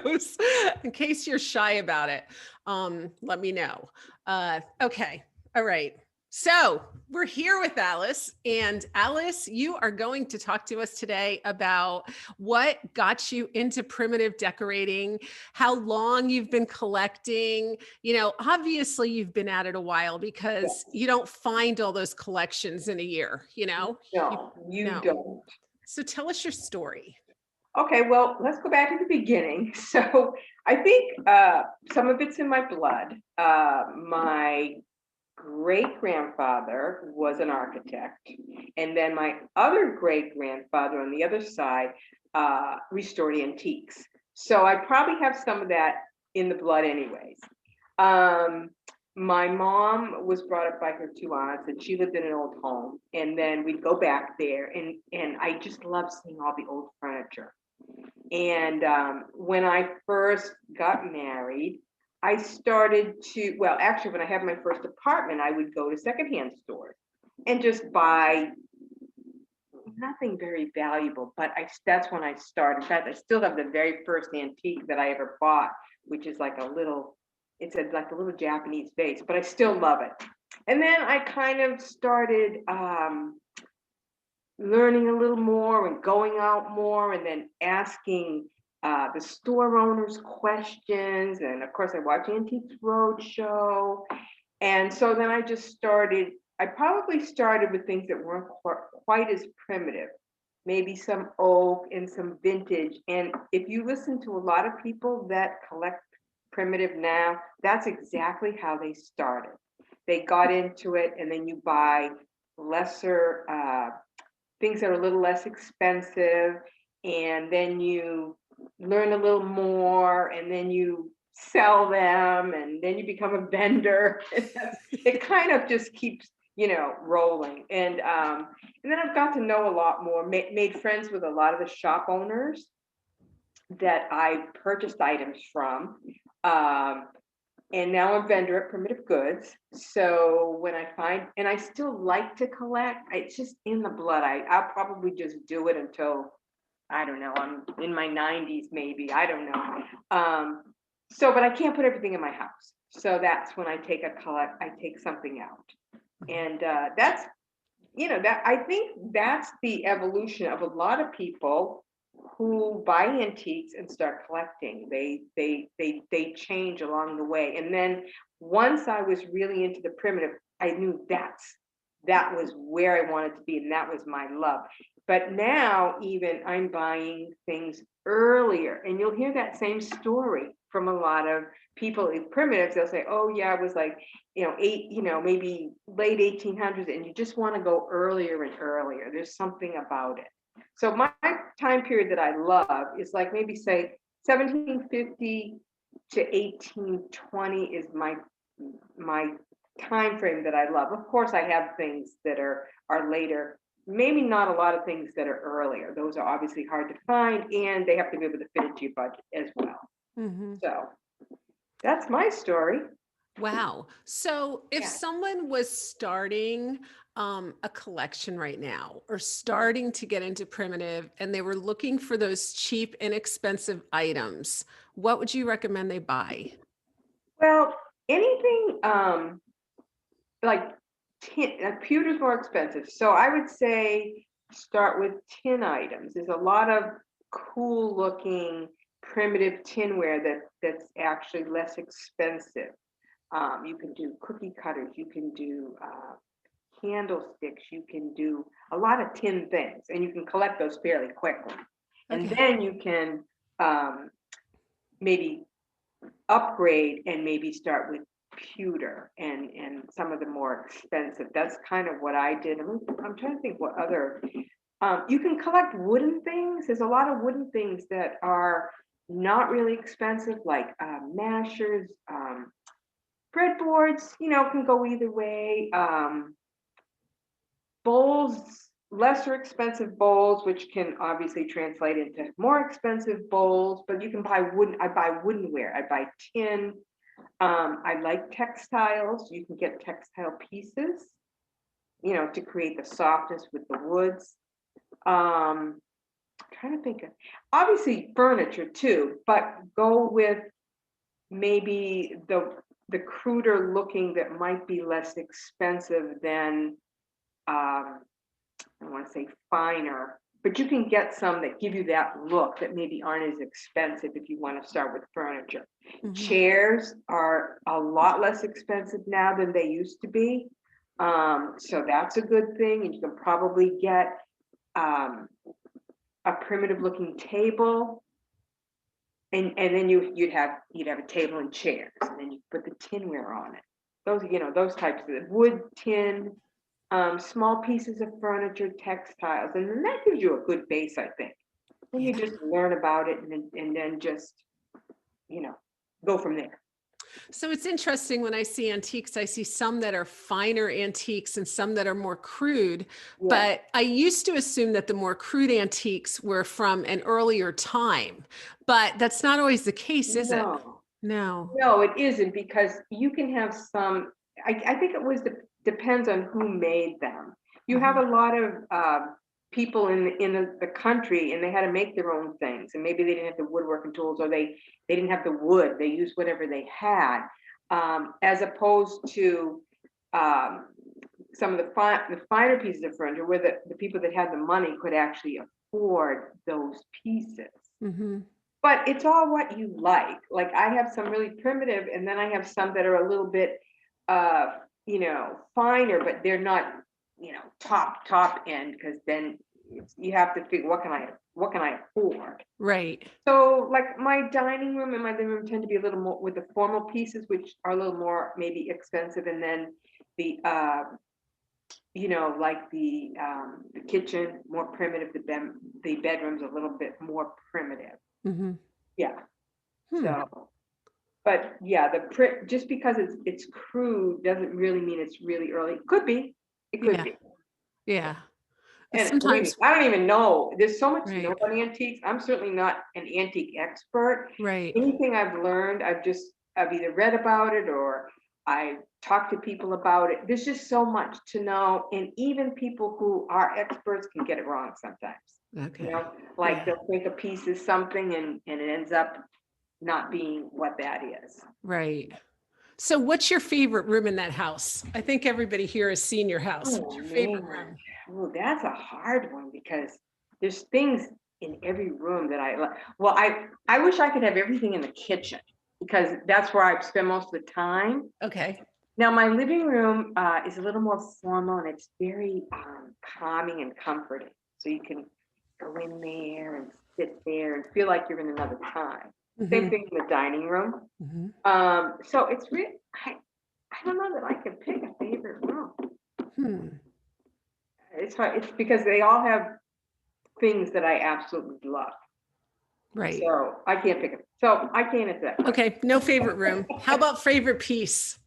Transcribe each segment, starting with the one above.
photos in case you're shy about it. Let me know. Okay. All right. So we're here with Alice, and Alice, you are going to talk to us today about what got you into primitive decorating, how long you've been collecting. Obviously you've been at it a while because Yes. you don't find all those collections in a year, you No, you no. don't. So tell us your story. Okay, well, let's go back to the beginning. So I think some of it's in my blood. My great grandfather was an architect, and then my other great grandfather on the other side restored antiques. So I probably have some of that in the blood, anyways. Um, my mom was brought up by her two aunts, and she lived in an old home. And then we'd go back there, and I just love seeing all the old furniture. And when I first got married, I started to, well, actually, when I had my first apartment, I would go to secondhand stores and just buy nothing very valuable. But that's when I started. In fact, I still have the very first antique that I ever bought, which is like a little, it's like a little Japanese vase, but I still love it. And then I kind of started learning a little more and going out more and then asking the store owners questions. And of course, I watched Antiques Roadshow. And so then I just started, I probably started with things that weren't quite as primitive, maybe some oak and some vintage. And if you listen to a lot of people that collect primitive now, that's exactly how they started. They got into it, and then you buy lesser things that are a little less expensive, and then you learn a little more, and then you sell them, and then you become a vendor. It kind of just keeps, rolling. And then I've got to know a lot more, made friends with a lot of the shop owners that I purchased items from. Um, and now I'm a vendor at Primitive Goods. So when I find, and I still like to collect, it's just in the blood. I'll probably just do it until, I don't know, I'm in my 90s, maybe. I don't know. But I can't put everything in my house. So that's when I take something out. And that I think that's the evolution of a lot of people who buy antiques and start collecting. They change along the way. And then once I was really into the primitive, I knew that was where I wanted to be, and that was my love. But now even I'm buying things earlier, and you'll hear that same story from a lot of people in primitives. They'll say, "Oh yeah, it was like maybe late 1800s, and you just want to go earlier and earlier. There's something about it." So my time period that I love is like maybe say 1750 to 1820 is my time frame that I love. Of course, I have things that are later. Maybe not a lot of things that are earlier. Those are obviously hard to find, and they have to be able to fit into your budget as well. Mhm. So that's my story. Wow. So if Yeah. someone was starting a collection right now or starting to get into primitive and they were looking for those cheap, inexpensive items, what would you recommend they buy? Well, anything like tin, pewter's more expensive. So I would say start with tin items. There's a lot of cool looking primitive tinware that's actually less expensive. You can do cookie cutters, you can do candlesticks, you can do a lot of tin things, and you can collect those fairly quickly. And Okay. then you can um, maybe upgrade and maybe start with pewter and some of the more expensive. That's kind of what I did. I'm trying to think what other. You can collect wooden things. There's a lot of wooden things that are not really expensive, like mashers, breadboards. Can go either way. Bowls, lesser expensive bowls, which can obviously translate into more expensive bowls, but you can buy wooden. I buy woodenware. I buy tin. I like textiles. You can get textile pieces, to create the softness with the woods. Um, trying to think of, obviously furniture too, but go with maybe the cruder looking that might be less expensive than I want to say finer, but you can get some that give you that look that maybe aren't as expensive if you want to start with furniture. Chairs are a lot less expensive now than they used to be. So that's a good thing. And you can probably get a primitive looking table. And then you'd have a table and chairs, and then you put the tinware on it. Those, those types of wood, tin, small pieces of furniture, textiles, and then that gives you a good base, I think. Then you just learn about it and then just, go from there. So it's interesting when I see antiques, I see some that are finer antiques and some that are more crude. Yeah. But I used to assume that the more crude antiques were from an earlier time, but that's not always the case, is it? No. No, it isn't, because you can have some, I think it was depends on who made them. You have a lot of people in the country, and they had to make their own things, and maybe they didn't have the woodworking tools, or they didn't have the wood, they used whatever they had, as opposed to some of the finer pieces of furniture where the people that had the money could actually afford those pieces. But it's all what you like. Like I have some really primitive, and then I have some that are a little bit finer, but they're not, top end, because then you have to figure what can I afford. Right. So like my dining room and my living room tend to be a little more with the formal pieces, which are a little more maybe expensive, and then the like the kitchen more primitive, the bedroom's a little bit more primitive. Yeah. So, but yeah, just because it's crude doesn't really mean it's really early. Could be. It could be. Yeah. And believe me, Sometimes, I don't even know. There's so much to right. know about antiques. I'm certainly not an antique expert. Right. Anything I've learned, I've either read about it or I talked to people about it. There's just so much to know, and even people who are experts can get it wrong sometimes. Okay. Like they'll think a piece is something and it ends up not being what that is. Right. So what's your favorite room in that house? I think everybody here has seen your house. What's your favorite room? Oh, that's a hard one, because there's things in every room that I like. Well, I wish I could have everything in the kitchen, because that's where I spend most of the time. Okay. Now, my living room is a little more formal, and it's very calming and comforting. So you can go in there and sit there and feel like you're in another time. Same thing in the dining room. So it's really, I don't know that I can pick a favorite room. It's hard. It's because they all have things that I absolutely love. Right. So I can't pick it. So I can't answer that. Okay. No favorite room. How about favorite piece?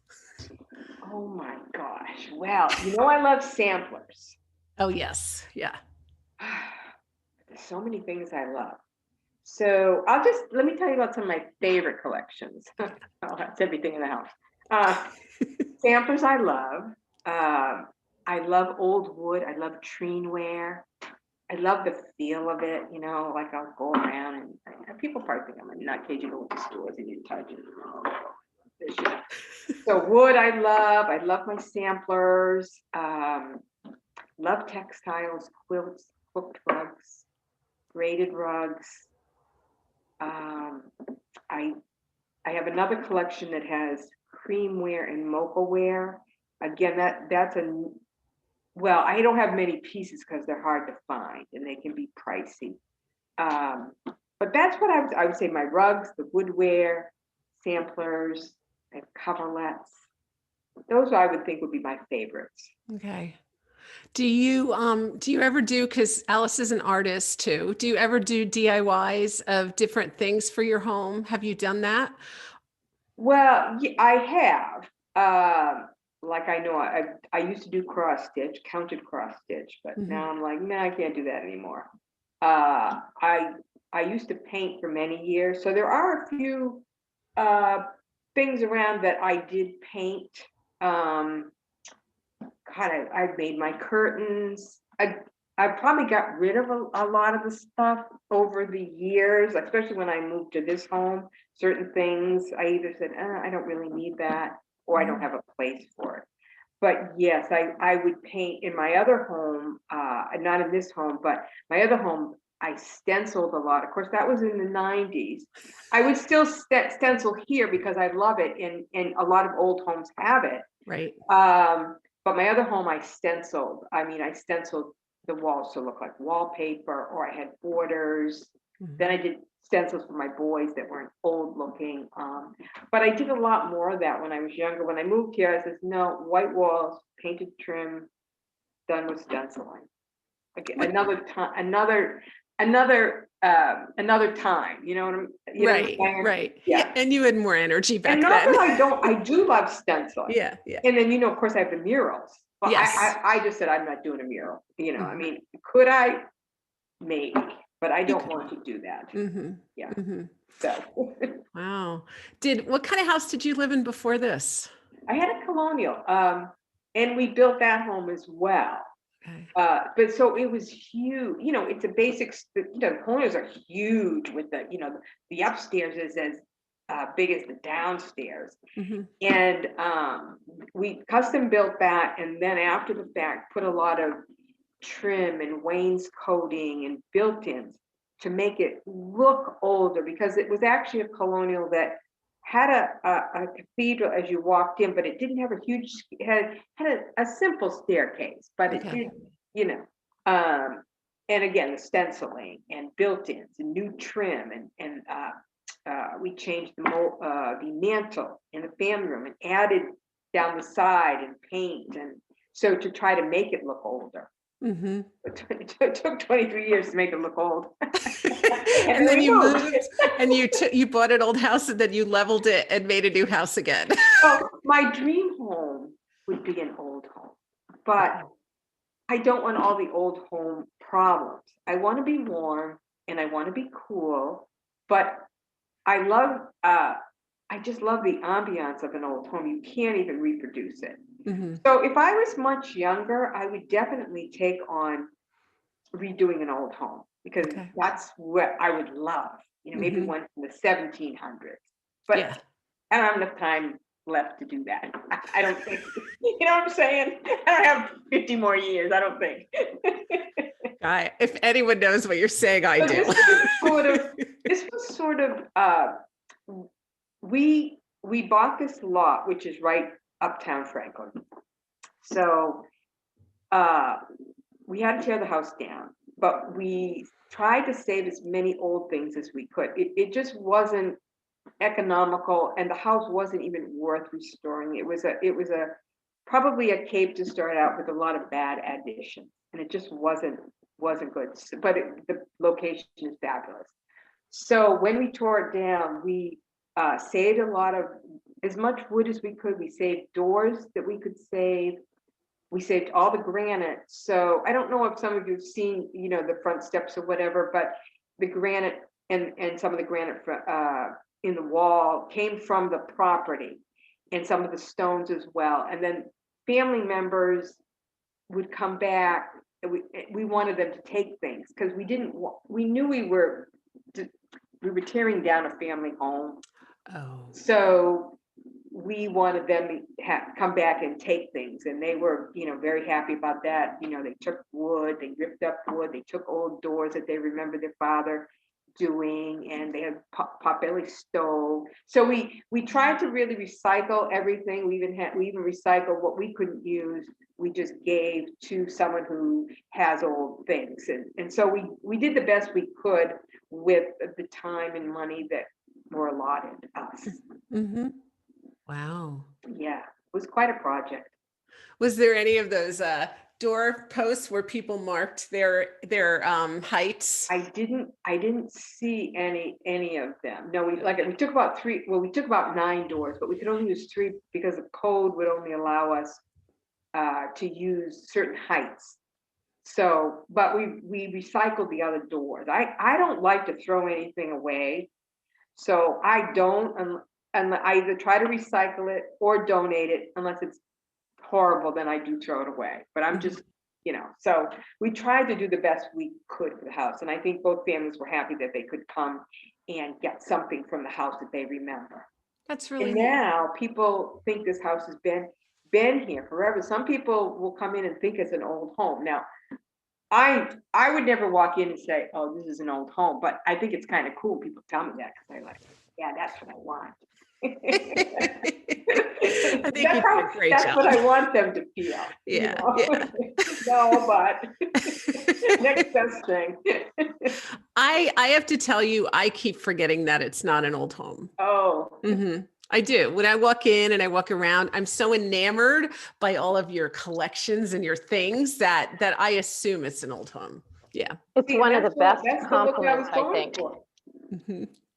Oh my gosh. Well, I love samplers. Oh, yes. Yeah. There's so many things I love. So let me tell you about some of my favorite collections. Oh, that's everything in the house. Samplers I love. I love old wood. I love treenware. I love the feel of it, like I'll go around and people probably think I'm a nutcase. You go to stores and you touch it. So wood I love my samplers. Love textiles, quilts, hooked rugs, braided rugs. I have another collection that has creamware and mochaware. Again, well, I don't have many pieces because they're hard to find and they can be pricey. But that's what I would say, my rugs, the woodware, samplers, and coverlets. Those I would think would be my favorites. Okay. Do you ever because Alice is an artist too. Do you ever do DIYs of different things for your home? Have you done that? Well, I have. Like I know I used to do cross stitch, counted cross stitch, but now I'm like, I can't do that anymore. I used to paint for many years, so there are a few things around that I did paint. God, I've made my curtains. I probably got rid of a lot of the stuff over the years, especially when I moved to this home. Certain things I either said, I don't really need that, or I don't have a place for it. But yes, I would paint in my other home, not in this home, but my other home, I stenciled a lot. Of course, that was in the 90s. I would still stencil here because I love it, and a lot of old homes have it. Right. But my other home, I stenciled. I mean, I stenciled the walls to look like wallpaper, or I had borders. Then I did stencils for my boys that weren't old looking. But I did a lot more of that when I was younger. When I moved here, I said, no, white walls, painted trim, done with stenciling. Okay, another time, another time. You know what I'm, you know what I'm Right, saying? right. Yeah. And you had more energy back And not then. that I do love stenciling. Yeah, yeah. And then, of course, I have the murals. But Yes. I just said I'm not doing a mural. I Mhm. mean, could I? Maybe, but I don't could. want to do that. Yeah. Mm-hmm. So Wow. What kind of house did you live in before this? I had a colonial, and we built that home as well. Okay. But so it was huge. It's a basic. Colonials are huge with the upstairs is as big as the downstairs. Mm-hmm. And we custom built that, and then after the fact, put a lot of trim and wainscoting and built-ins to make it look older, because it was actually a colonial that had a cathedral as you walked in, but it didn't have a huge, had a simple staircase, but it did, and again, the stenciling and built-ins and new trim, and we changed the mantle in the family room and added down the side and paint, and so to try to make it look older. Mm-hmm. It took 23 years to make it look old. And then you moved and you bought an old house, and then you leveled it and made a new house again. So my dream home would be an old home, but I don't want all the old home problems. I want to be warm and I want to be cool, but I just love the ambiance of an old home. You can't even reproduce it. Mm-hmm. So if I was much younger, I would definitely take on redoing an old home, because that's what I would love. Maybe one from the 1700s. But I don't have enough time left to do that. I don't think, you know what I'm saying? I don't have 50 more years, I don't think. If anyone knows what you're saying, I do. This was sort of we bought this lot, which is right uptown Franklin. So we had to tear the house down, but we tried to save as many old things as we could. It just wasn't economical, and the house wasn't even worth restoring. It was probably a cave to start out with a lot of bad additions, and it just wasn't good. But the location is fabulous. So when we tore it down, we saved as much wood as we could. We saved doors that we could save. We saved all the granite. So I don't know if some of you have seen, the front steps or whatever, but the granite and some of the granite in the wall came from the property, and some of the stones as well. And then family members would come back. We wanted them to take things, because we knew we were tearing down a family home. Oh. So we wanted them to come back and take things, and they were, very happy about that. They took wood, they ripped up wood, they took old doors that they remember their father doing, and they had potbelly stove. So we tried to really recycle everything. We even recycled what we couldn't use. We just gave to someone who has old things, and so we did the best we could with the time and money that were allotted us. Mm-hmm. Wow. Yeah, it was quite a project. Was there any of those door posts where people marked their heights? I didn't see any of them. No, we took about 3. Well, we took about 9 doors, but we could only use 3 because the code would only allow us to use certain heights. So, but we recycled the other doors. I don't like to throw anything away, so I don't, and I either try to recycle it or donate it. Unless it's horrible, then I do throw it away. But I'm just, so we tried to do the best we could for the house. And I think both families were happy that they could come and get something from the house that they remember. That's really And neat. now people think this house has been here forever. Some people will come in and think it's an old home. Now, I would never walk in and say, "Oh, this is an old home," but I think it's kind of cool. People tell me that because I like, yeah, that's what I want. I think you did a great that's job. what I want them to feel. Yeah. No, but next best thing. I have to tell you, I keep forgetting that it's not an old home. Oh. I do. When I walk in and I walk around, I'm so enamored by all of your collections and your things that I assume it's an old home. Yeah. It's one of the best compliments, I think.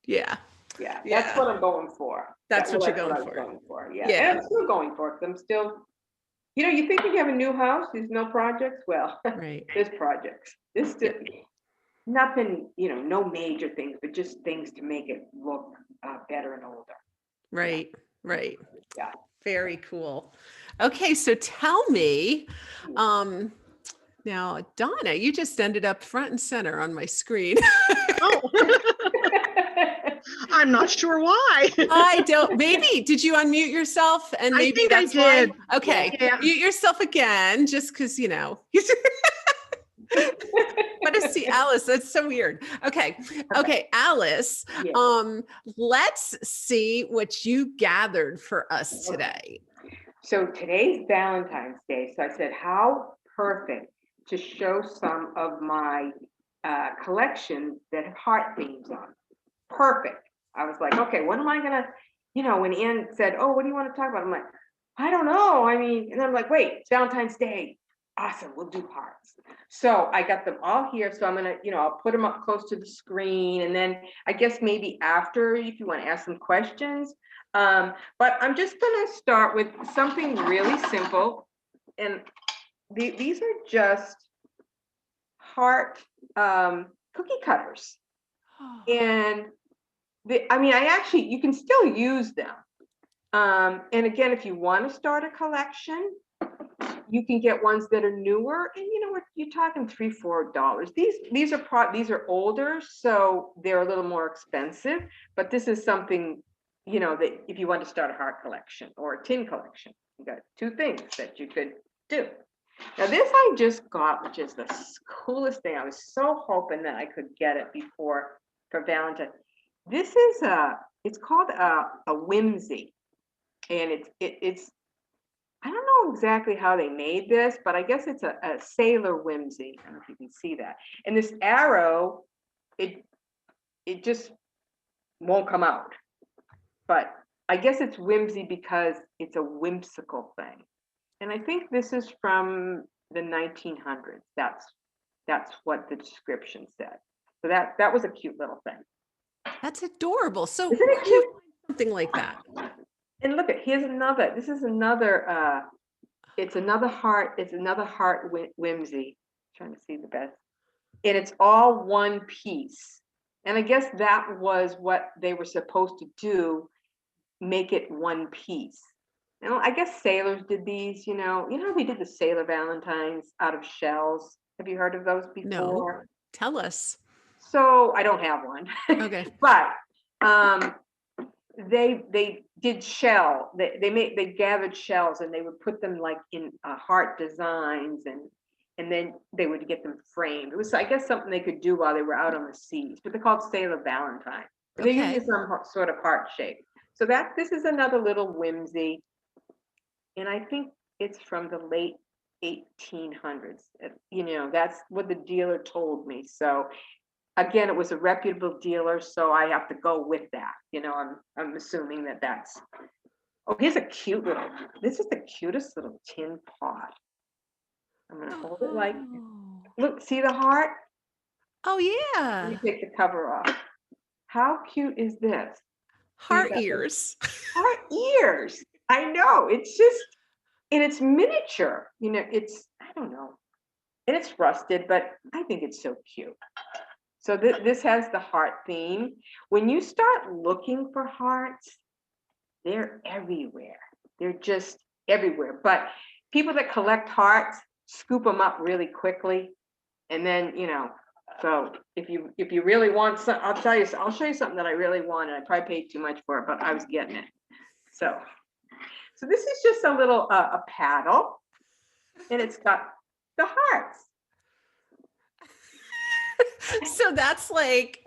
Yeah. Yeah, that's what I'm going for. That's what you're going for. Yeah. And I'm still going for it. I'm still, you think when you have a new house, there's no projects. Well, right. There's projects. There's still nothing, no major things, but just things to make it look better and older. Right. Right. Yeah. Very cool. Okay. So tell me, now, Donna, you just ended up front and center on my screen. I'm not sure why. I don't. Maybe did you unmute yourself? And maybe I think that's I did. Why? Okay, Yeah. mute yourself again, just because But to see Alice, that's so weird. Okay, Alice. Yeah. Let's see what you gathered for us today. So today's Valentine's Day. So I said, how perfect to show some of my collections that have heart themes on. Perfect. I was like, okay, what am I gonna, when Ann said, oh, what do you want to talk about? I'm like, I don't know. And I'm like, wait, it's Valentine's Day. Awesome, we'll do hearts. So I got them all here. So I'm gonna, I'll put them up close to the screen. And then I guess maybe after, if you want to ask some questions. But I'm just gonna start with something really simple. And these are just heart cookie cutters. And you can still use them. And again, if you want to start a collection, you can get ones that are newer, and you're talking $3-4. These are older, so they're a little more expensive. But this is something, that if you want to start a heart collection or a tin collection, you got two things that you could do. Now this I just got, which is the coolest thing. I was so hoping that I could get it for Valentine. This is it's called a whimsy, and it's I don't know exactly how they made this, but I guess it's a sailor whimsy. I don't know if you can see that. And this arrow, it just won't come out. But I guess it's whimsy because it's a whimsical thing. And I think this is from the 1900s. That's what the description said. So that was a cute little thing. That's adorable. So isn't it cute? Something like that. And look here's another. This is another. It's another heart. It's another heart whimsy. I'm trying to see the best. And it's all one piece. And I guess that was what they were supposed to do. Make it one piece. And I guess sailors did these. You know how they did the sailor Valentines out of shells. Have you heard of those before? No. Tell us. So I don't have one. Okay. But they did shell. They gathered shells and they would put them like in heart designs and then they would get them framed. It was, I guess, something they could do while they were out on the seas. But they're called sailor Valentine. And they're usually some sort of heart shape. So this is another little whimsy, and I think it's from the late 1800s. That's what the dealer told me. So. Again, it was a reputable dealer, so I have to go with that. I'm assuming that's. Oh, here's a cute little. This is the cutest little tin pot. I'm gonna hold it like. Look, see the heart? Oh yeah. Let me take the cover off. How cute is this? Heart ears. Heart ears. I know. It's just, and it's miniature. It's, I don't know, and it's rusted, but I think it's so cute. So this has the heart theme. When you start looking for hearts, they're everywhere. They're just everywhere. But people that collect hearts scoop them up really quickly. And then, you know, so if you really want some, I'll show you something that I really wanted. I probably paid too much for it, but I was getting it. So this is just a little a paddle, and it's got the hearts. So that's like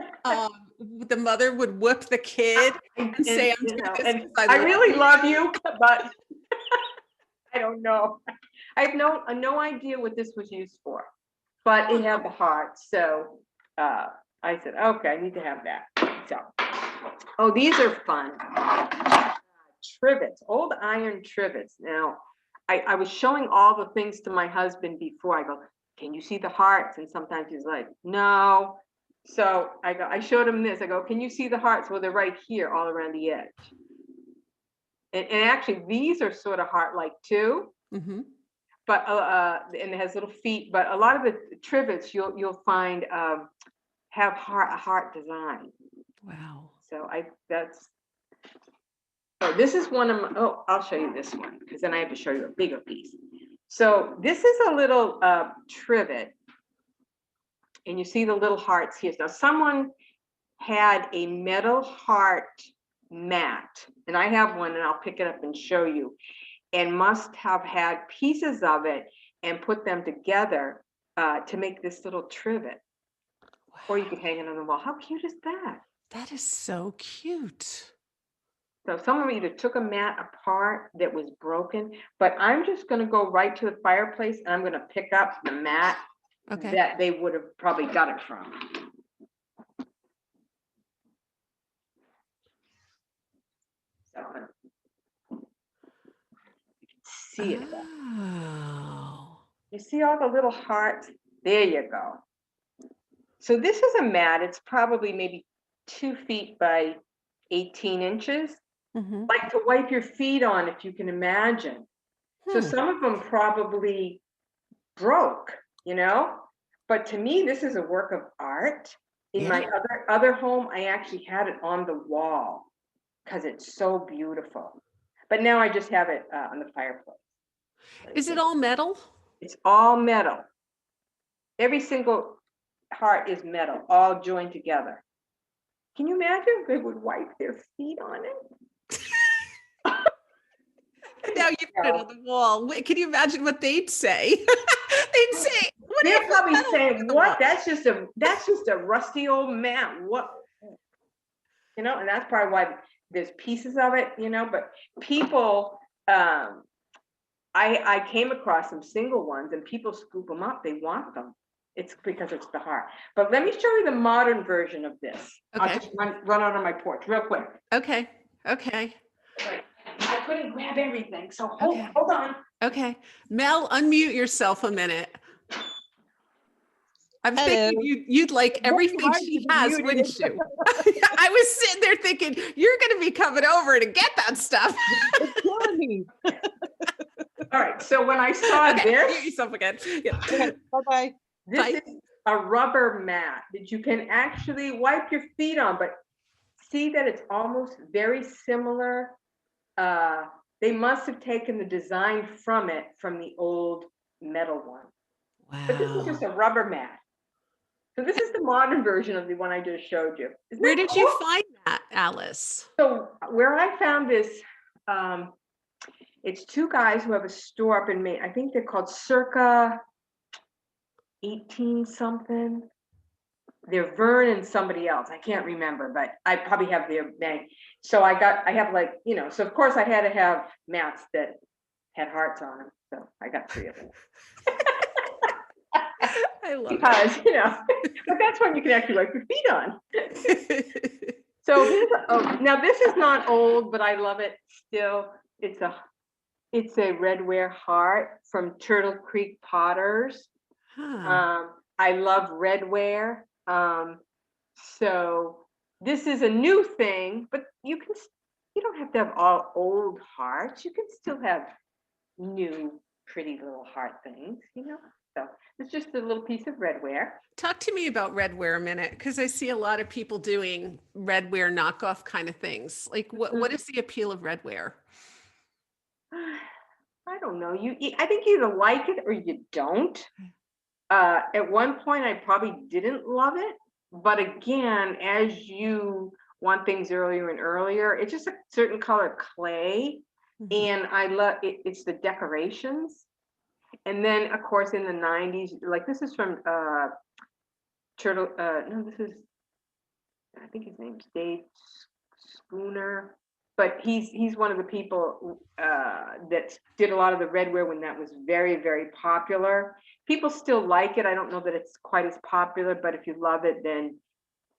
the mother would whip the kid and say, "I'm doing this because I really love you," but I don't know. I have no idea what this was used for, but it had the heart. So I said, okay, I need to have that. So, oh, these are fun. Trivets, old iron trivets. Now, I was showing all the things to my husband before. I go, can you see the hearts? And sometimes he's like, no. So I showed him this. I go, can you see the hearts? Well, they're right here, all around the edge. And actually, these are sort of heart-like too. Mm-hmm. But and it has little feet. But a lot of the trivets you'll find have a heart design. Wow. So this is one of my, I'll show you this one because then I have to show you a bigger piece. So this is a little trivet, and you see the little hearts here. Now someone had a metal heart mat, and I have one, and I'll pick it up and show you, and must have had pieces of it and put them together to make this little trivet. Wow. Or you could hang it on the wall. How cute is that? That is so cute. So someone either took a mat apart that was broken, but I'm just going to go right to the fireplace, and I'm going to pick up the mat that they would have probably got it from. So you can see it. Oh. You see all the little hearts? There you go. So this is a mat. It's probably maybe 2 feet by 18 inches. Mm-hmm. Like to wipe your feet on, if you can imagine. So some of them probably broke, you know, but to me, this is a work of art. In my other home, I actually had it on the wall because it's so beautiful. But now I just have it on the fireplace. Is it all metal? It's all metal. Every single heart is metal, all joined together. Can you imagine if they would wipe their feet on it? Now you put it on the wall. Can you imagine what they'd say? They'd say, they're probably saying, what? That's just a rusty old mat. What? You know, and that's probably why there's pieces of it, you know, but people, I came across some single ones, and people scoop them up. They want them. It's because it's the heart. But let me show you the modern version of this. Okay. I'll just run out on my porch real quick. Okay. I couldn't grab everything, so hold on. Okay. Mel, unmute yourself a minute. I'm thinking you'd like everything she has, wouldn't you? I was sitting there thinking, you're going to be coming over to get that stuff. It's killing me. All right, so when I saw this. Mute yourself again. Yeah. Okay, bye-bye. This is a rubber mat that you can actually wipe your feet on, but see that it's almost very similar. They must have taken the design from the old metal one. Wow. But this is just a rubber mat. So this is the modern version of the one I just showed you. Where did you find that, Alice? So where I found this, it's 2 guys who have a store up in Maine. I think they're called Circa 18 something. They're Vern and somebody else. I can't remember, but I probably have their name. So I have like, you know, so of course I had to have mats that had hearts on them. So I got 3 of them. I love because, you know, but that's one you can actually wipe your feet on. So now this is not old, but I love it still. It's a redware heart from Turtle Creek Potters. I love redware. So this is a new thing, but you don't have to have all old hearts. You can still have new, pretty little heart things, you know? So it's just a little piece of redware. Talk to me about redware a minute, because I see a lot of people doing redware knockoff kind of things. Like what is the appeal of redware? I don't know. I think you either like it or you don't. At one point, I probably didn't love it, but again, as you want things earlier and earlier, it's just a certain color clay, and I love it. It's the decorations, and then of course in the '90s, like this is from Turtle. No, this is, I think his name's Dave Spooner, but he's one of the people that did a lot of the redware when that was very, very popular. People still like it. I don't know that it's quite as popular, but if you love it, then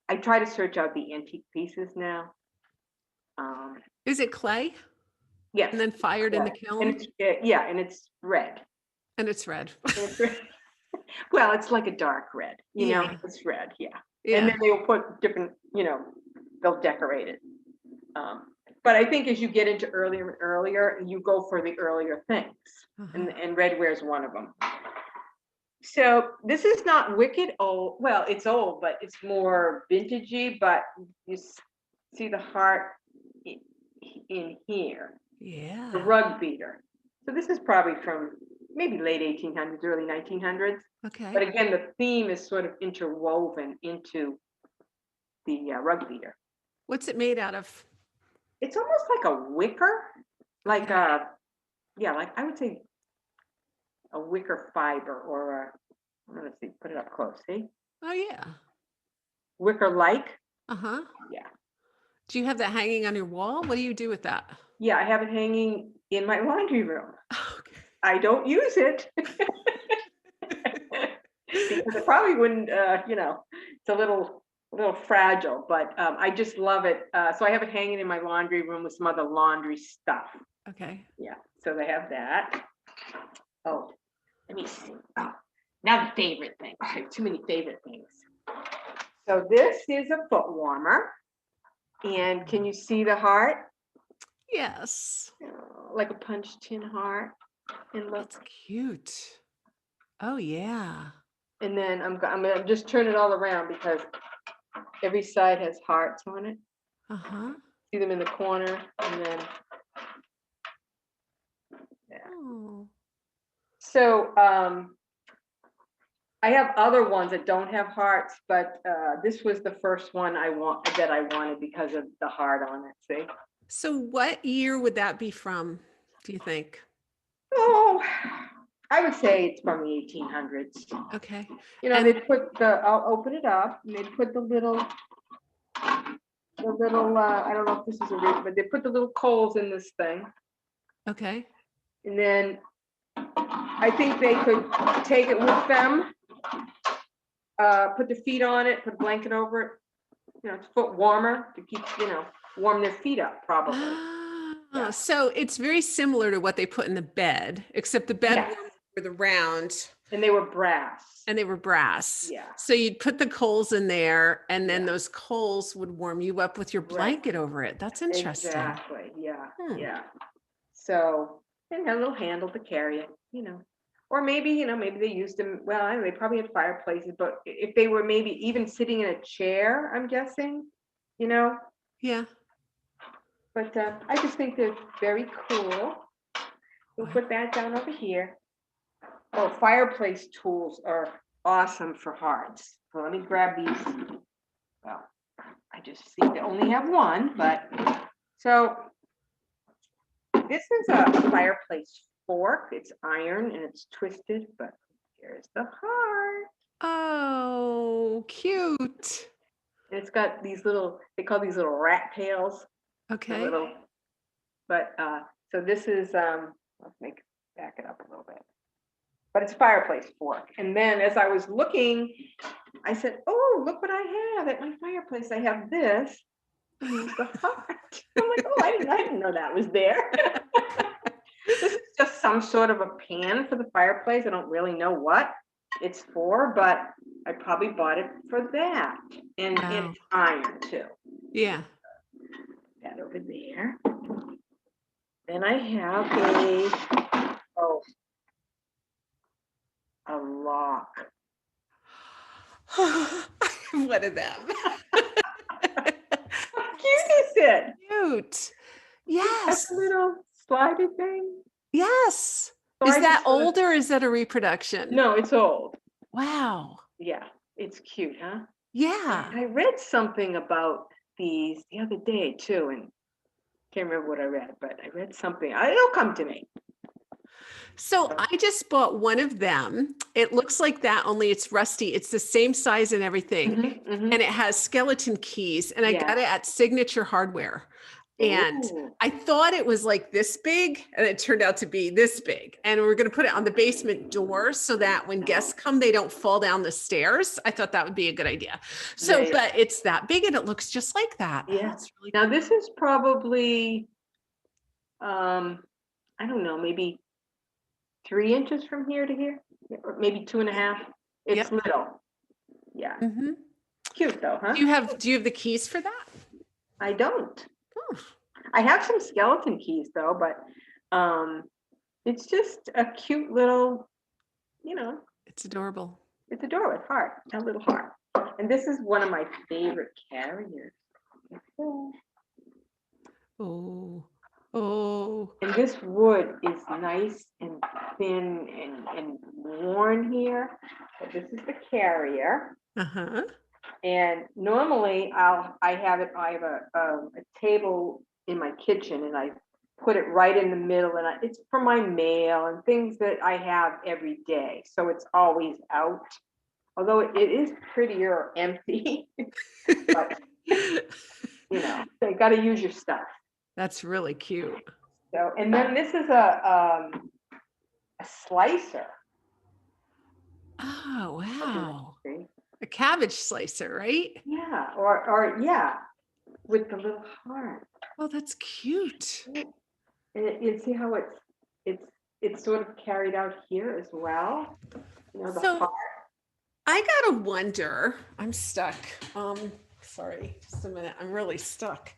I try to search out the antique pieces now. Is it clay? Yes. And then fired in the kiln? And it's, yeah, and it's red. And it's red. It's red. Well, it's like a dark red, you know, it's red, yeah. And then they'll put different, you know, they'll decorate it. But I think as you get into earlier and earlier, you go for the earlier things, and redware is one of them. So this is not wicked old. Well, it's old, but it's more vintagey. But you see the heart in here. Yeah. The rug beater. So this is probably from maybe late 1800s, early 1900s. Okay. But again, the theme is sort of interwoven into the rug beater. What's it made out of? It's almost like a wicker, like like I would say a wicker fiber, or let's see, put it up close, see? Oh yeah. Wicker-like. Yeah. Do you have that hanging on your wall? What do you do with that? Yeah, I have it hanging in my laundry room. Okay. I don't use it. Because it probably wouldn't, you know, it's a little fragile, but I just love it. So I have it hanging in my laundry room with some other laundry stuff. Okay. Yeah, so they have that. Oh, let me see. Oh, now the favorite thing. I have too many favorite things. So this is a foot warmer. And can you see the heart? Yes. Like a punched in heart. And look. That's cute. Oh yeah. And then I'm gonna just turn it all around because every side has hearts on it. See them in the corner, and then Oh. So I have other ones that don't have hearts, but this was the first one I wanted because of the heart on it. See? So what year would that be from, do you think? Oh, I would say it's from the 1800s. Okay. You know, they put I'll open it up, and they put the little, I don't know if this is a root, but they put the little coals in this thing. Okay. And then I think they could take it with them, put the feet on it, put a blanket over it, you know, it's foot warmer to keep, you know, warm their feet up probably. Yeah. So it's very similar to what they put in the bed, except the bed warmers were the round. And they were brass. Yeah. So you'd put the coals in there, and then those coals would warm you up with your blanket over it. That's interesting. Exactly. Yeah. Yeah. So, and a little handle to carry it, you know. Or maybe, you know, maybe they used them, well, I don't know, they probably had fireplaces, but if they were maybe even sitting in a chair, I'm guessing, you know. Yeah. But I just think they're very cool. We'll put that down over here. Oh, fireplace tools are awesome for hearts. So let me grab these. Well, I just seem to only have one, but so this is a fireplace fork. It's iron and it's twisted, but here's the heart. Oh, cute. And it's got these little, they call these little rat tails. Okay. But so this is, let's back it up a little bit. But it's a fireplace fork. And then as I was looking, I said, oh, look what I have at my fireplace. I have this. Here's the heart. I'm like, oh, I didn't know that was there. This is just some sort of a pan for the fireplace. I don't really know what it's for, but I probably bought it for that. And it's iron too. Yeah. That over there. Then I have a lock. One of them. How cute is it? Cute. Yes. That's a little slider thing. Yes. So Is I that just thought- old or is that a reproduction? No, it's old. Wow. Yeah, it's cute, huh? Yeah. I read something about these the other day too, and can't remember what I read, but I read something. It'll come to me. So I just bought one of them. It looks like that, only it's rusty. It's the same size and everything. And it has skeleton keys. And I Yeah. got it at Signature Hardware. And Ooh. I thought it was like this big, and it turned out to be this big. And we're going to put it on the basement door so that when guests come, they don't fall down the stairs. I thought that would be a good idea. So, Yeah, yeah. but it's that big and it looks just like that. Yeah. That's really Now this is probably, I don't know, maybe 3 inches from here to here, or maybe 2.5. It's Yep. little. Yeah. Mm-hmm. Cute though, huh? Do you have the keys for that? I don't. Oh. I have some skeleton keys though, but it's just a cute little, It's adorable. it's adorable. It's heart, a little heart. And this is one of my favorite carriers. Oh, oh. And this wood is nice and thin and worn here. But this is the carrier. Uh-huh. And normally I have a table in my kitchen and I put it right in the middle and it's for my mail and things that I have every day. So it's always out. Although it is prettier empty, but you got to use your stuff. That's really cute. So, and then this is a slicer. Oh, wow. See? A cabbage slicer, right? Yeah, or yeah, with the little heart. Oh, that's cute. And you see how it's sort of carried out here as well. The So heart. I gotta wonder, I'm stuck. Sorry, just a minute. I'm really stuck.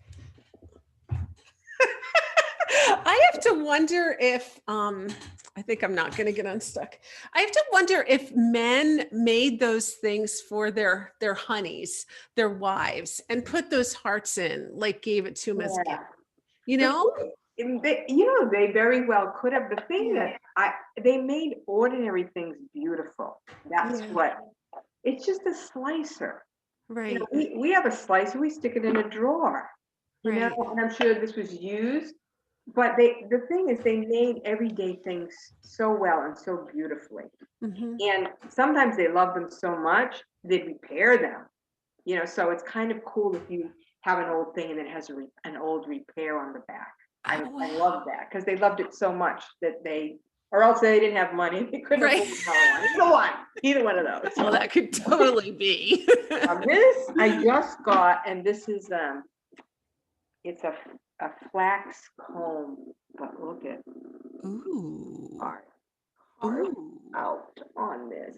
I have to wonder if I think I'm not going to get unstuck. I have to wonder if men made those things for their honeys, their wives, and put those hearts in, like gave it to them as Yeah. gift. You know? They very well could have. The thing Yeah. that they made ordinary things beautiful. That's Yeah. what. It's just a slicer. Right. We have a slicer. We stick it in a drawer. Right. And I'm sure this was used. But the thing is, they made everyday things so well and so beautifully. Mm-hmm. And sometimes they love them so much, they repair them. So it's kind of cool if you have an old thing and it has an old repair on the back. I love that because they loved it so much that or else they didn't have money. They couldn't Right. afford either one of those. Well, that could totally be. This I just got, and this is it's a flax comb, but look at Ooh. heart Ooh. out on this.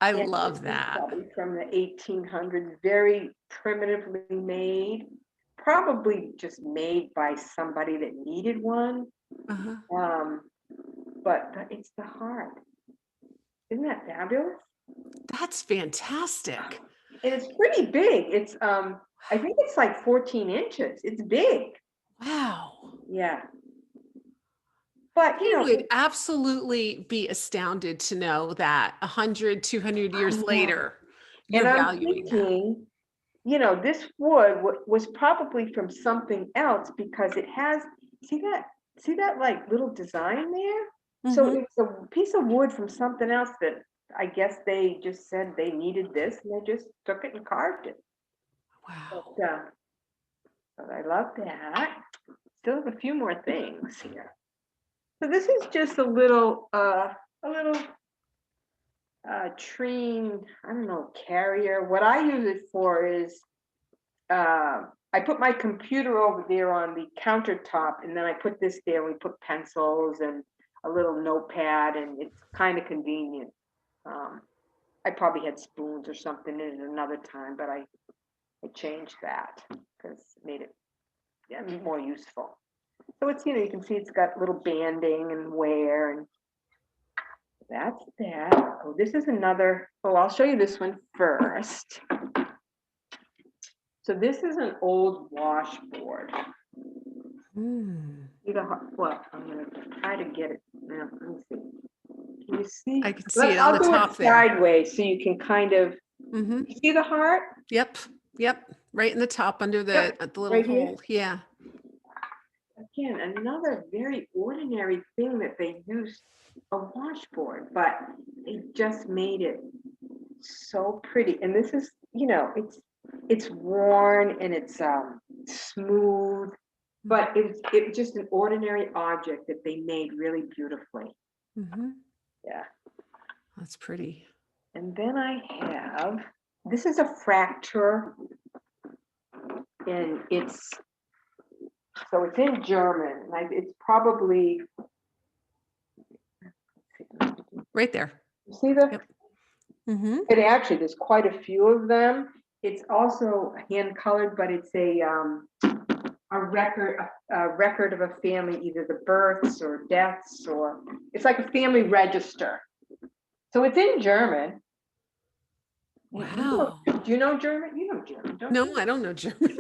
I And love this is that. probably from the 1800s, very primitively made, probably just made by somebody that needed one. Uh-huh. But it's the heart. Isn't that fabulous? That's fantastic. And it's pretty big. It's I think it's like 14 inches. It's big. Wow. Yeah. But I would absolutely be astounded to know that 100, 200 years later, you're and I'm valuing that. thinking, this wood was probably from something else because it has, see that like little design there? So Mhm. it's a piece of wood from something else that I guess they just said they needed this and they just took it and carved it. Wow. But I love that. Still have a few more things here. So this is just a little treen, I don't know, carrier. What I use it for is I put my computer over there on the countertop and then I put this there. We put pencils and a little notepad and it's kind of convenient. I probably had spoons or something in it another time, but I changed that because it made it more useful. So it's, you can see it's got little banding and wear and that's that. Oh, this is another, I'll show you this one first. So this is an old washboard. Mm. see the heart? Well, I'm gonna try to get it now. Let me see. Can you see? I can see it on I'll the do top it there. sideways so you can kind of Mm-hmm. see the heart. Yep. Yep. Right in the top under the, Yep, the little right here. hole. Yeah. Again, another very ordinary thing that they used a washboard, but they just made it so pretty. And this is, you know, it's worn and it's smooth, but it was just an ordinary object that they made really beautifully. Mm-hmm. Yeah. That's pretty. And then I have, this is a fracture, and it's in German. It's probably, Right there. you see the, Yep. Mm-hmm. it actually, there's quite a few of them. It's also hand colored, but it's a record of a family, either the births or deaths, or it's like a family register. So it's in German. Wow. Do you know German? You know German, don't you? No, I don't know German.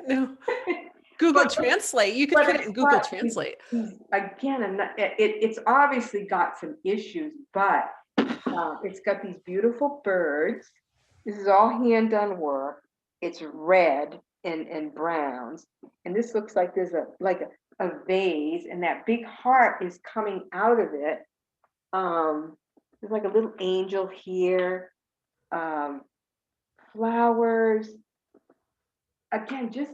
No. Google Translate. You could but put it it's in Google got Translate. Again, and it's obviously got some issues, but it's got these beautiful birds. This is all hand done work. It's red and browns, and this looks like there's a vase, and that big heart is coming out of it. There's like a little angel here. Flowers. Again, just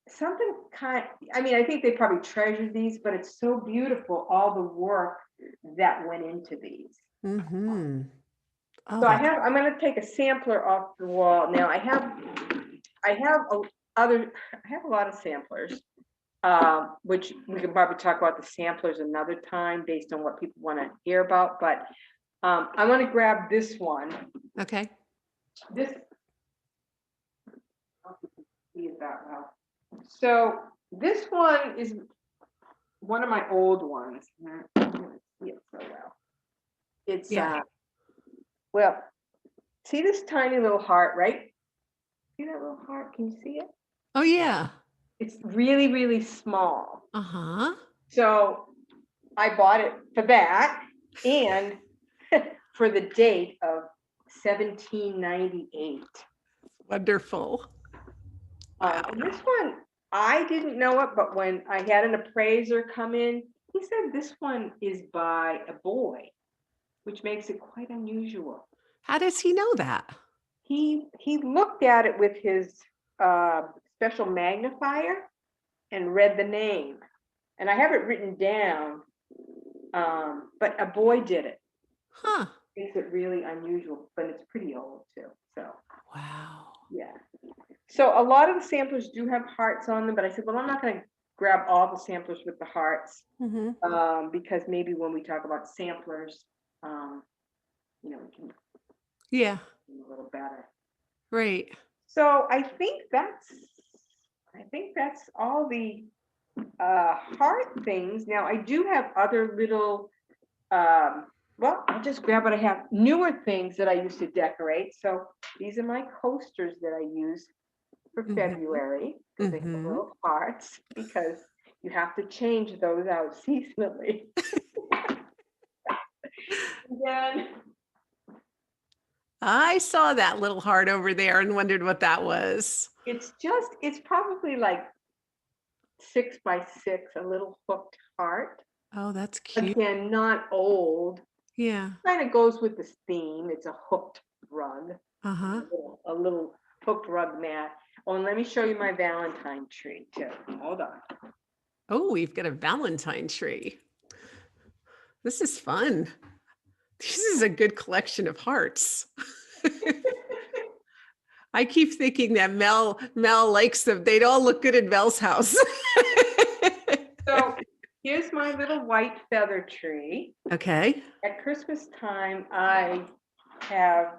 something I mean, I think they probably treasured these, but it's so beautiful, all the work that went into these. Mm-hmm. Oh, So I'm going to take a sampler off the wall. Now I have a lot of samplers, which we can probably talk about the samplers another time based on what people want to hear about, but I'm going to grab this one. okay. This, I don't know if you can see it that well. So this one is one of my old ones. I don't see it so well. It's well, see this tiny little heart, right? See that little heart? Can you see it? Oh yeah. It's really, really small. Uh-huh. So I bought it for that and for the date of 1798. Wonderful. And this one, I didn't know it, but when I had an appraiser come in, he said this one is by a boy, which makes it quite unusual. How does he know that? He looked at it with his special magnifier and read the name. And I have it written down, but a boy did it. Huh. Makes it really unusual, but it's pretty old too. So Wow. yeah. So a lot of the samplers do have hearts on them, but I said, well, I'm not going to grab all the samplers with the hearts, Mm-hmm. because maybe when we talk about samplers, you know, we can do a little better. Right. So I think that's all the heart things. Now I do have other little, well, I'll just grab what I have. Newer things that I used to decorate. So these are my coasters that I use for February, because they have little hearts, because you have to change those out seasonally. And then I saw that little heart over there and wondered what that was. it's probably like 6 by 6, a little hooked heart. Oh, that's cute. Again, not old. Yeah. Kind of goes with this theme. It's a hooked rug. Uh-huh. A little hooked rug mat. Oh, and let me show you my Valentine tree too. Hold on. Oh, we've got a Valentine tree. This is fun. This is a good collection of hearts. I keep thinking that Mel likes them. They'd all look good in Mel's house. So here's my little white feather tree. Okay. At Christmas time, I have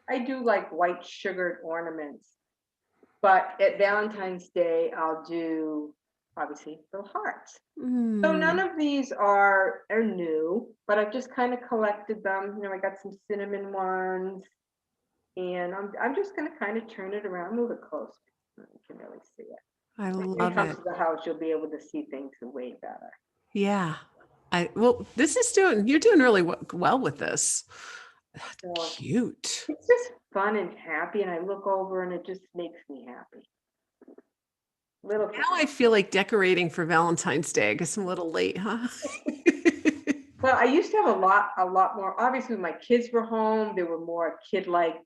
I do like white sugared ornaments, but at Valentine's Day, I'll do obviously little hearts. So none of these are new, but I've just kind of collected them. You know, I got some cinnamon ones, and I'm just going to kind of turn it around, move it close. You can really see it. I When you love come it. to the house, you'll be able to see things way better. Yeah. Well, you're doing really well with this. So Cute. it's just fun and happy, and I look over and it just makes me happy. Little Now I feel like decorating for Valentine's Day. I guess I'm a little late, huh? Well, I used to have a lot more. Obviously, when my kids were home, there were more kid-like,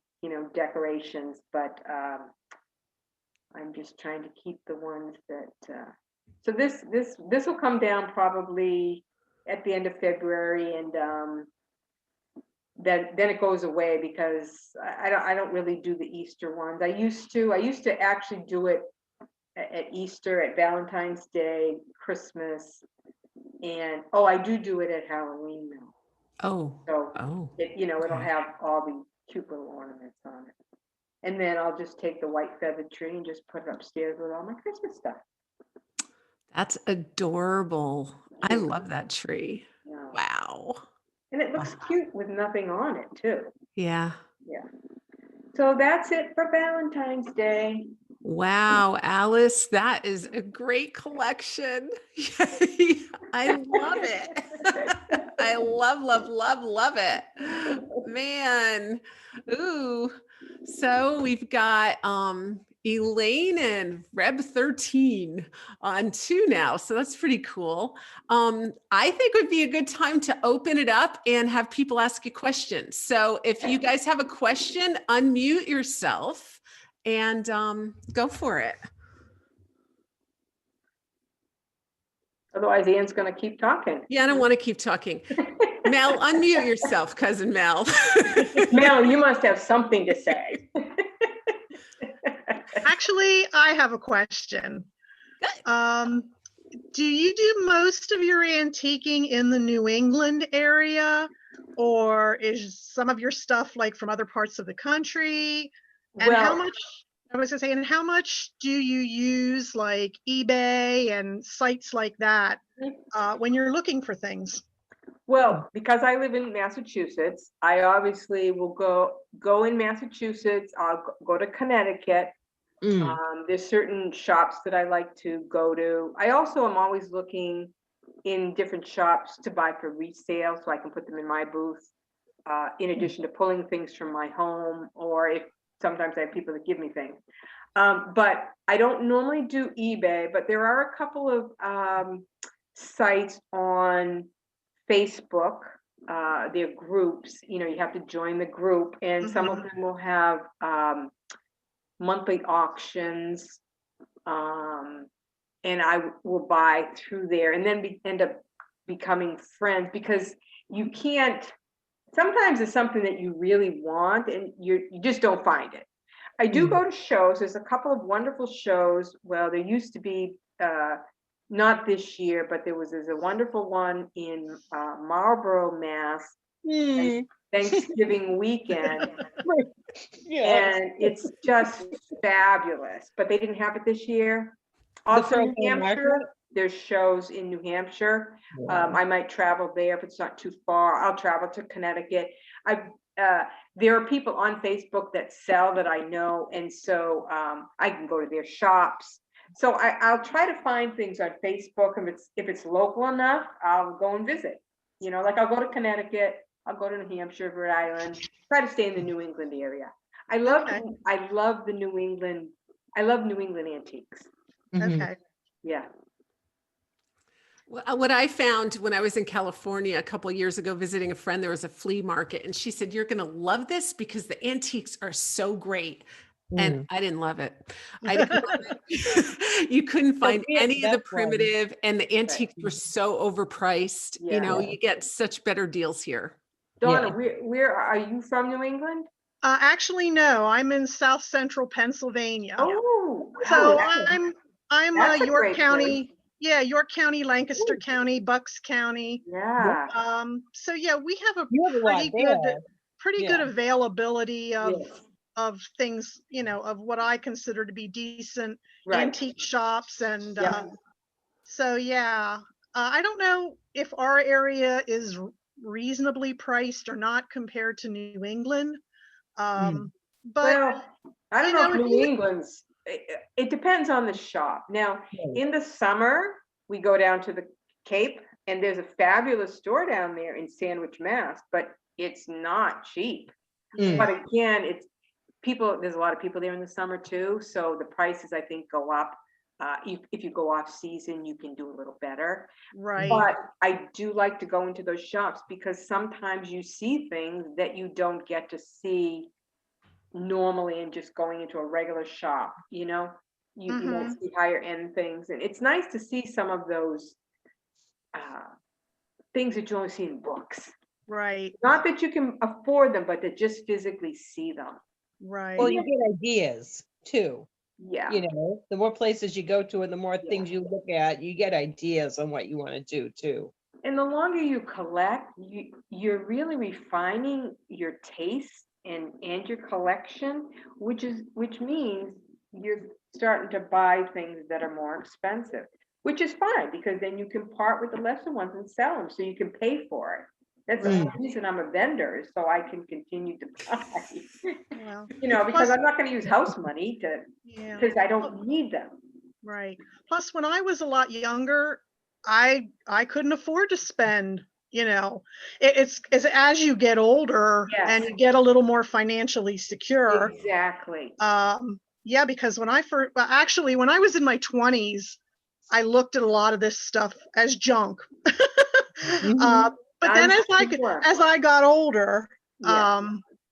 decorations, but I'm just trying to keep the ones that. So this will come down probably at the end of February, and then it goes away because I don't really do the Easter ones. I used to actually do it at Easter, at Valentine's Day, Christmas, and I do it at Halloween now. Oh. So it'll have all the cute little ornaments on it. And then I'll just take the white feathered tree and just put it upstairs with all my Christmas stuff. That's adorable. I love that tree. Yeah. Wow. And it looks cute with nothing on it too. Yeah. Yeah. So that's it for Valentine's Day. Wow, Alice, that is a great collection. I love it. I love it. Man. Ooh. So we've got Elaine and Reb 13 on 2 now. So that's pretty cool. I think it would be a good time to open it up and have people ask you questions. So if you guys have a question, unmute yourself and go for it. Otherwise, Ann's going to keep talking. Yeah, I don't want to keep talking. Mel, unmute yourself, cousin Mel. Mel, you must have something to say. Actually, I have a question. Do you do most of your antiquing in the New England area, or is some of your stuff like from other parts of the country? And how much do you use like eBay and sites like that when you're looking for things? Well, because I live in Massachusetts, I obviously will go in Massachusetts. I'll go to Connecticut. There's certain shops that I like to go to. I also am always looking in different shops to buy for resale so I can put them in my booth, in addition to pulling things from my home, or if sometimes I have people that give me things. But I don't normally do eBay, but there are a couple of sites on Facebook. They're groups, you have to join the group, and some of them will have monthly auctions, and I will buy through there, and then end up becoming friends, because you can't, sometimes it's something that you really want and you just don't find it. I do go to shows. There's a couple of wonderful shows. Well, there used to be, not this year, but there's a wonderful one in Marlborough, Mass, Thanksgiving weekend. And it's just fabulous, but they didn't have it this year. Also, New Hampshire, there's shows in New Hampshire. I might travel there if it's not too far. I'll travel to Connecticut. There are people on Facebook that sell that I know, and so I can go to their shops. So I'll try to find things on Facebook. If it's local enough, I'll go and visit. Like I'll go to Connecticut, I'll go to New Hampshire, Rhode Island, try to stay in the New England area. I love the New England. I love New England antiques. Okay. Yeah. What I found when I was in California a couple of years ago visiting a friend, there was a flea market, and she said, "You're going to love this because the antiques are so great." And I didn't love it. I didn't love it. You couldn't find any of the primitive, and the antiques were so overpriced. Yeah. You get such better deals here. Donna, where are you from? New England? Actually, no, I'm in South Central Pennsylvania. Oh, so I'm that's a York great County. place. Yeah, York County, Lancaster County, Bucks County. Yeah. So yeah, we have a You have a lot pretty good availability of Yes. of things, of what I consider to be decent Right. antique shops, and Yeah. so yeah, I don't know if our area is reasonably priced or not compared to New England. But Well, I don't know if New England's it depends on the shop. Now, Right. in the summer, we go down to the Cape, and there's a fabulous store down there in Sandwich, Mass, but it's not cheap. Mm. But again, it's people, there's a lot of people there in the summer too, so the prices, I think, go up. If you go off season, you can do a little better. Right. But I do like to go into those shops because sometimes you see things that you don't get to see normally in just going into a regular shop, you know? You won't see higher end things. And it's nice to see some of those things that you only see in books. Right. Not that you can afford them, but to just physically see them. Right. Well, you get ideas too. Yeah. You know, the more places you go to and the more things you look at, you get ideas on what you want to do too. And the longer you collect, you're really refining your taste and your collection, which means you're starting to buy things that are more expensive, which is fine because then you can part with the lesser ones and sell them so you can pay for it. That's the reason I'm a vendor, so I can continue to buy. Well, You know, because plus- I'm not going to use house money yeah. because I don't need them. Right. Plus, when I was a lot younger, I couldn't afford to spend, you know, it's as you get older and Yes. you get a little more financially secure. Exactly. Yeah, because when I when I was in my 20s, I looked at a lot of this stuff as junk. But then as I got older, Yeah.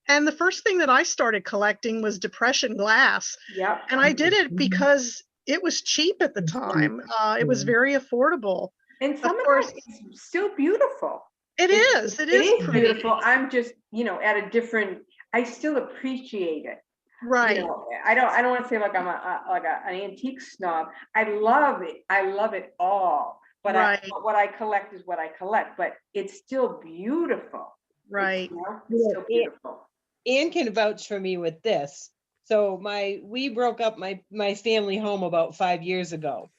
and the first thing that I started collecting was depression glass. Yep. And I did it because it was cheap at the time. It was very affordable. And some of course- that is still beautiful. It is. It is pretty. Beautiful. I'm just, you know, at a different, I still appreciate it. Right. You know, I don't want to say like I'm an antique snob. I love it. I love it all. But Right. but what I collect is what I collect. But it's still beautiful. Right. You know? It's still beautiful. Anne can vouch for me with this. So we broke up my family home about 5 years ago.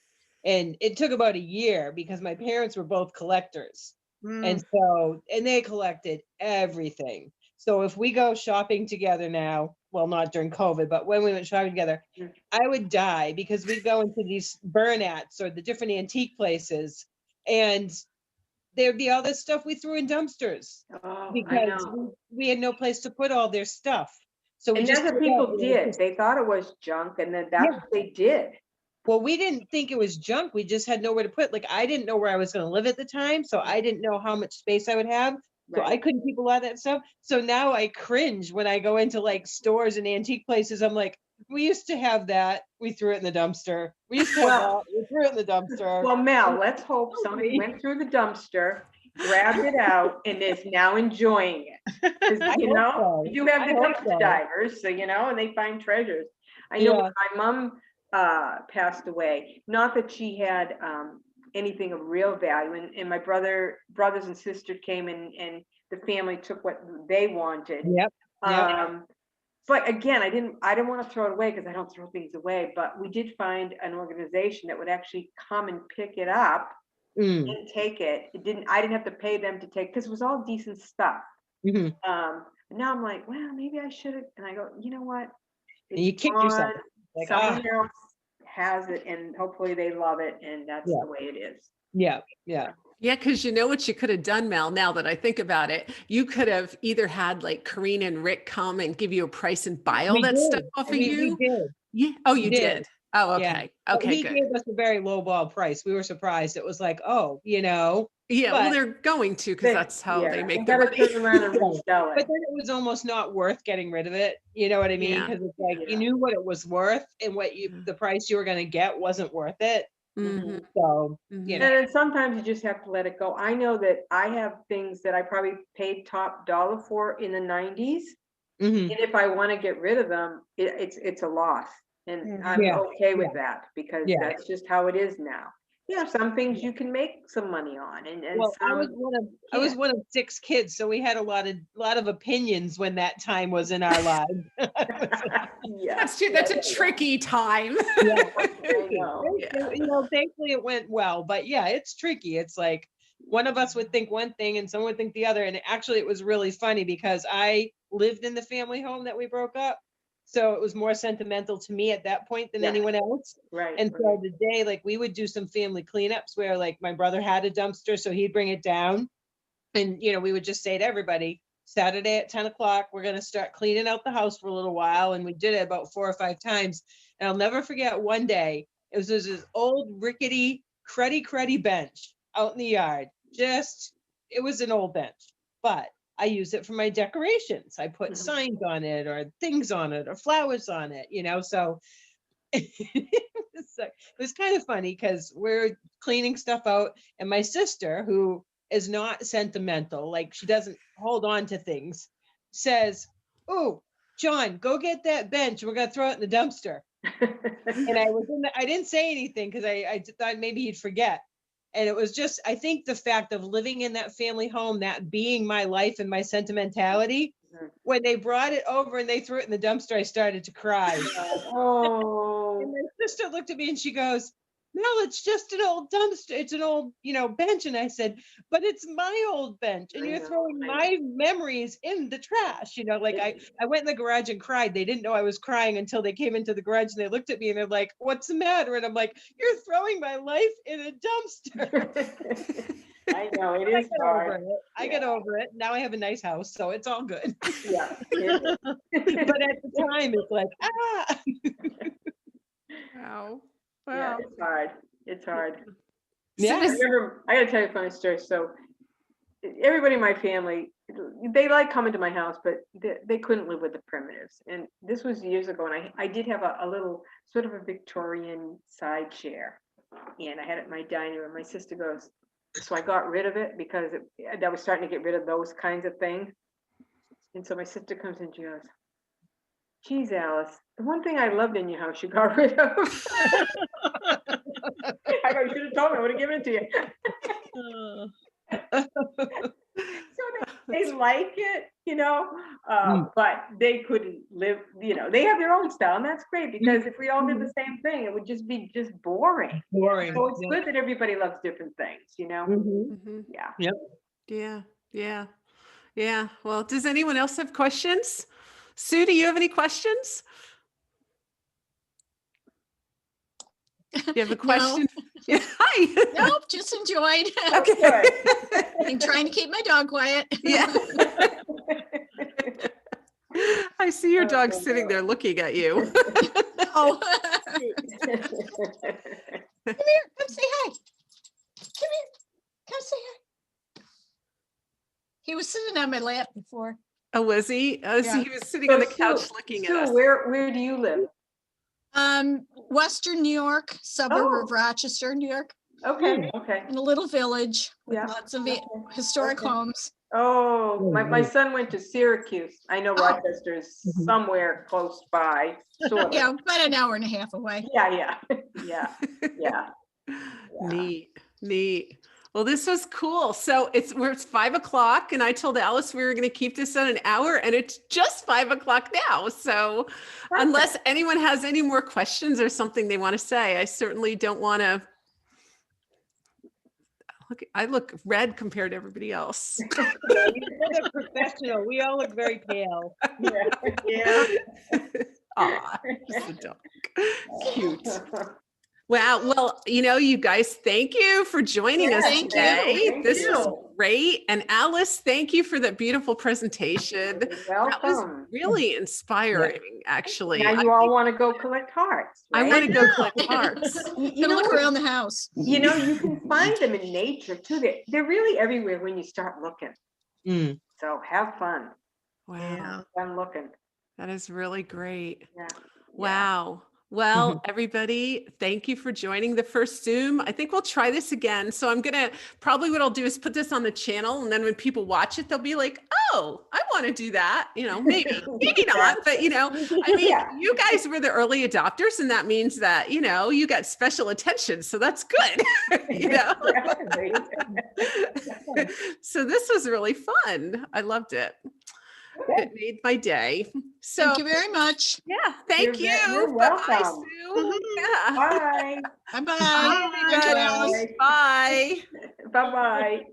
And it took about a year because my parents were both collectors. And they collected everything. So if we go shopping together now, well, not during COVID, but when we went shopping together, I would die because we'd go into these Burnats or the different antique places, and there'd be all this stuff we threw in dumpsters because we had no place to put all their stuff. So and that's what people did. They thought it was junk, and then that's what they did. Well, we didn't think it was junk. We just had nowhere to put. Like, I didn't know where I was going to live at the time, so I didn't know how much space I would have. So I couldn't keep a lot of that stuff. So now I cringe when I go into like stores and antique places. I'm like, we used to have that. We threw it in the dumpster. We used to have that. We threw it in the dumpster. Well, Mel, let's hope somebody went through the dumpster, grabbed it out, and is now enjoying it. You know, you have the dumpster divers, so you know, and they find treasures. I know when my mom passed away, not that she had anything of real value, and my brothers and sisters came and the family took what they wanted. But again, I didn't want to throw it away because I don't throw things away, but we did find an organization that would actually come and pick it up and take it. I didn't have to pay them to take, because it was all decent stuff. Now I'm like, well, maybe I should have, and I go, you know what? And you kicked yourself. Like, someone else has it, and hopefully they love it, and that's the way it is. Yeah, because you know what you could have done, Mel, now that I think about it, you could have either had like Karina and Rick come and give you a price and buy all that stuff off of you. We did. Yeah. Oh, you did. Oh, okay. Okay, he good. gave us a very low ball price. We were surprised. It was like, oh, you know. Yeah, well, they're going to, because that's how they make their money. Turn around and resell it. But then it was almost not worth getting rid of it. You know what I mean? Because it's like you knew what it was worth, and the price you were going to get wasn't worth it. So, you know. And then sometimes you just have to let it go. I know that I have things that I probably paid top dollar for in the 90s. And if I want to get rid of them, it's a loss. And I'm okay with that, because that's just how it is now. Yeah, some things you can make some money on, and well, some, I was one of 6 kids, so we had a lot of opinions when that time was in our lives. That's true. That's a tricky time. You know, thankfully it went well, but it's tricky. It's like one of us would think one thing and someone would think the other, and actually it was really funny because I lived in the family home that we broke up. So it was more sentimental to me at that point than Yeah. anyone else. Right. And right. so the day, like we would do some family cleanups where like my brother had a dumpster, so he'd bring it down. And, we would just say to everybody, Saturday at 10 o'clock, we're going to start cleaning out the house for a little while. And we did it about 4 or 5 times. And I'll never forget one day, it was this old rickety, cruddy bench out in the yard. It was an old bench, but I use it for my decorations. I put signs on it or things on it or flowers on it, so it was kind of funny because we're cleaning stuff out and my sister, who is not sentimental, like she doesn't hold on to things, says, "Oh, John, go get that bench. We're going to throw it in the dumpster." And I didn't say anything because I thought maybe he'd forget. And it was just, I think the fact of living in that family home, that being my life and my sentimentality, when they brought it over and they threw it in the dumpster, I started to cry. Oh. And my sister looked at me and she goes, "Mel, it's just an old dumpster. It's an old, bench." And I said, "But it's my old bench and you're throwing my memories in the trash." I went in the garage and cried. They didn't know I was crying until they came into the garage and they looked at me and they're like, "What's the matter?" And I'm like, "You're throwing my life in a dumpster." I know, it is hard. I get over it. Now I have a nice house, so it's all good. Yeah. But at the time, it's like, ah. Wow. Yeah, it's hard. It's hard. Yeah. I gotta tell you a funny story. So everybody in my family, they like coming to my house, but they couldn't live with the primitives. And this was years ago. And I did have a little sort of a Victorian side chair. And I had it in my dining room. My sister goes, so I got rid of it because I was starting to get rid of those kinds of things. And so my sister comes in and she goes, "Geez, Alice, the one thing I loved in your house you got rid of." I go, "You should have told me, I would have given it to you." So they like it, but they couldn't live, they have their own style. And that's great because if we all did the same thing, it would just be boring. So it's good that everybody loves different things, Mhm. Yeah. Yep. Yeah. Well, does anyone else have questions? Sue, do you have any questions? Do you have a question? Yeah. Hi. Nope, just enjoyed. Okay. I'm trying to keep my dog quiet. Yeah. I see your dog sitting there looking at you. Oh. Come here, come say hi. Come here, come say hi. He was sitting on my lap before. Oh, was he? Oh, so Yeah. he was sitting on the couch looking at us. Where do you live? Western New York, suburb of Rochester, New York, Okay. in a little village with Yeah. lots of historic Okay. homes. Oh, my son went to Syracuse. I know Rochester is somewhere close by. Sort of. Yeah, about an hour and a half away. Yeah. Neat. Well, this was cool. So it's 5 o'clock and I told Alice we were going to keep this at an hour and it's just 5 o'clock now. So unless anyone has any more questions or something they want to say, I certainly don't want to. I look red compared to everybody else. Yeah, you're a professional. We all look very pale. Yeah. Aw, just a dog. Cute. Wow. Well, you guys, thank you for joining us Thank you. today. This you. was great. And Alice, thank you for that beautiful presentation. That was Welcome. really inspiring, actually. Now you all want to go collect hearts. I right? want to go collect hearts. Gonna look around the house. You can find them in nature too. They're really everywhere when you start looking. Mm. So have fun. Wow. Fun looking. That is really great. Yeah. Wow. Well, everybody, thank you for joining the first Zoom. I think we'll try this again. So probably what I'll do is put this on the channel. And then when people watch it, they'll be like, oh, I want to do that. Maybe not. But, you guys were the early adopters. And that means that, you got special attention. So that's good. So this was really fun. I loved it. It made my day. So Thank you very much. Yeah, thank you. You're Bye-bye, welcome. Sue. Yeah. Bye. Bye-bye. Bye, everybody. Bye. Bye-bye.